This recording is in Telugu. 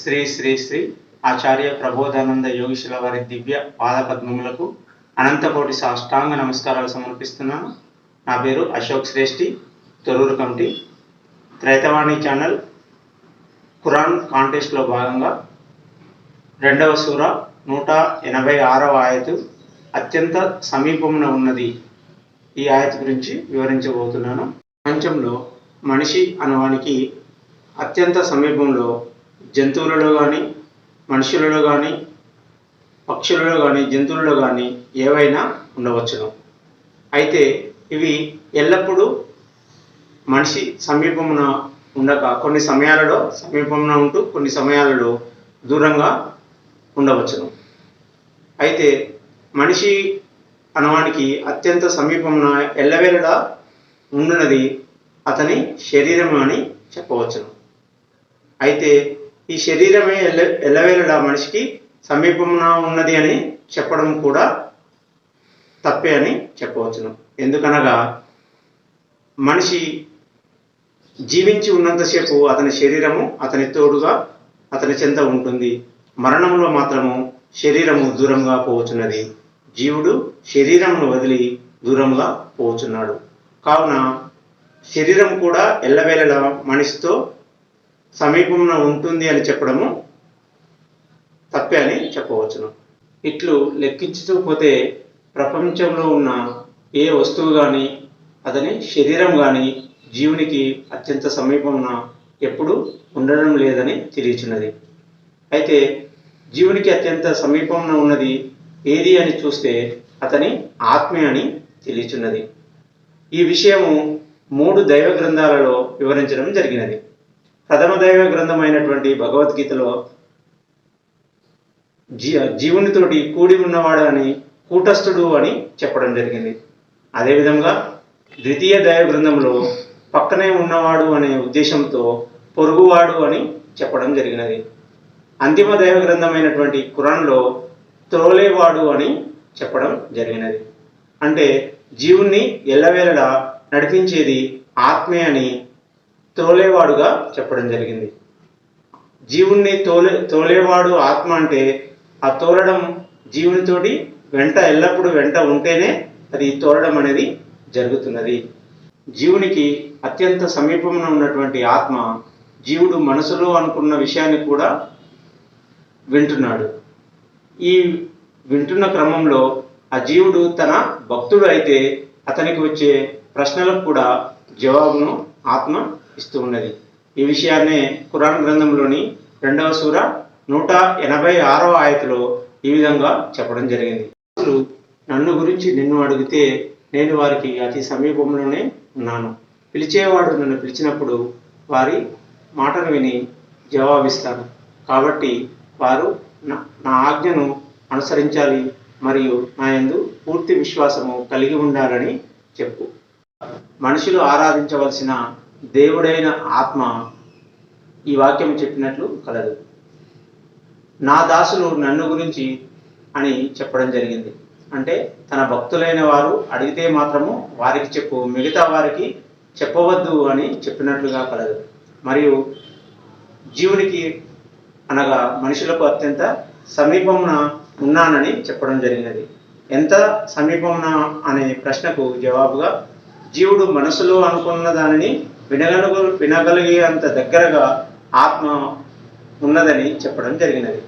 శ్రీ శ్రీ శ్రీ ఆచార్య ప్రబోధానంద యోగిశుల వారి దివ్య పాదపద్మములకు అనంతకోటి సాష్టాంగ నమస్కారాలు సమర్పిస్తున్నాను. నా పేరు అశోక్ శ్రేష్ఠి, తొర్రూరు కమిటీ. త్రైతవాణి ఛానల్ ఖురాన్ కాంటెస్ట్లో భాగంగా 2వ సూర 186వ ఆయతు అత్యంత సమీపమున ఉన్నది. ఈ ఆయత గురించి వివరించబోతున్నాను. ప్రపంచంలో మనిషి అనవానికి అత్యంత సమీపంలో జంతువులలో కానీ, మనుషులలో కానీ, పక్షులలో కానీ, జంతువులలో కానీ ఏవైనా ఉండవచ్చును. అయితే ఇవి ఎల్లప్పుడూ మనిషి సమీపమున ఉండక కొన్ని సమయాలలో సమీపమున ఉంటూ కొన్ని సమయాలలో దూరంగా ఉండవచ్చును. అయితే మనిషి అనవానికి అత్యంత సమీపమున ఎల్లవేళలా ఉన్నది అతని శరీరం అని చెప్పవచ్చును. అయితే ఈ శరీరమే ఎల్లవేళలా మనిషికి సమీపమున ఉన్నది అని చెప్పడం కూడా తప్పే అని చెప్పవచ్చును. ఎందుకనగా మనిషి జీవించి ఉన్నంతసేపు అతని శరీరము అతని తోడుగా అతని చెంత ఉంటుంది. మరణంలో మాత్రము శరీరము దూరంగా పోవచ్చున్నది. జీవుడు శరీరమును వదిలి దూరంగా పోవచ్చున్నాడు. కావున శరీరం కూడా ఎల్లవేళలా మనిషితో సమీపంలో ఉంటుంది అని చెప్పడము తప్పే అని చెప్పవచ్చును. ఇట్లు లెక్కించుతూ పోతే ప్రపంచంలో ఉన్న ఏ వస్తువు కానీ అతని శరీరం కానీ జీవునికి అత్యంత సమీపంలో ఎప్పుడు ఉండడం లేదని తెలియచున్నది. అయితే జీవునికి అత్యంత సమీపంలో ఉన్నది ఏది అని చూస్తే అతని ఆత్మే అని తెలియచున్నది. ఈ విషయము 3 దైవ గ్రంథాలలో వివరించడం జరిగినది. ప్రథమ దైవ గ్రంథమైనటువంటి భగవద్గీతలో జీవునితోటి కూడి ఉన్నవాడు అని కూటస్థుడు అని చెప్పడం జరిగింది. అదేవిధంగా ద్వితీయ దైవ గ్రంథంలో పక్కనే ఉన్నవాడు అనే ఉద్దేశంతో పొరుగువాడు అని చెప్పడం జరిగినది. అంతిమ దైవ గ్రంథమైనటువంటి ఖురాన్లో త్రోలేవాడు అని చెప్పడం జరిగినది. అంటే జీవుణ్ణి ఎల్లవేళలా నడిపించేది ఆత్మే అని తోలేవాడుగా చెప్పడం జరిగింది. జీవుణ్ణి తోలేవాడు ఆత్మ అంటే ఆ తోలడం జీవునితోటి ఎల్లప్పుడూ వెంట ఉంటేనే అది తోలడం అనేది జరుగుతున్నది. జీవునికి అత్యంత సమీపంలో ఉన్నటువంటి ఆత్మ జీవుడు మనసులో అనుకున్న విషయాన్ని కూడా వింటున్నాడు. ఈ వింటున్న క్రమంలో ఆ జీవుడు తన భక్తుడు అయితే అతనికి వచ్చే ప్రశ్నలకు కూడా జవాబును ఆత్మ ఇస్తూ ఉన్నది. ఈ విషయాన్నే ఖురాన్ గ్రంథంలోని 2వ సూర 186వ ఆయతలో ఈ విధంగా చెప్పడం జరిగింది. నన్ను గురించి నిన్ను అడిగితే నేను వారికి అతి సమీపంలోనే ఉన్నాను. పిలిచేవాడు నన్ను పిలిచినప్పుడు వారి మాటను విని జవాబిస్తాను. కాబట్టి వారు నా ఆజ్ఞను అనుసరించాలి మరియు నా యందు పూర్తి విశ్వాసము కలిగి ఉండాలని చెప్పు. మనుషులు ఆరాధించవలసిన దేవుడైన ఆత్మ ఈ వాక్యం చెప్పినట్లు కలదు. నా దాసులు నన్ను గురించి అని చెప్పడం జరిగింది. అంటే తన భక్తులైన వారు అడిగితే మాత్రము వారికి చెప్పు, మిగతా వారికి చెప్పవద్దు అని చెప్పినట్లుగా కలదు. మరియు జీవునికి అనగా మనుషులకు అత్యంత సమీపమున ఉన్నానని చెప్పడం జరిగినది. ఎంత సమీపమున అనే ప్రశ్నకు జవాబుగా జీవుడు మనసులో అనుకున్న దానిని వినగలిగే అంత దగ్గరగా ఆత్మ ఉన్నదని చెప్పడం జరిగినది.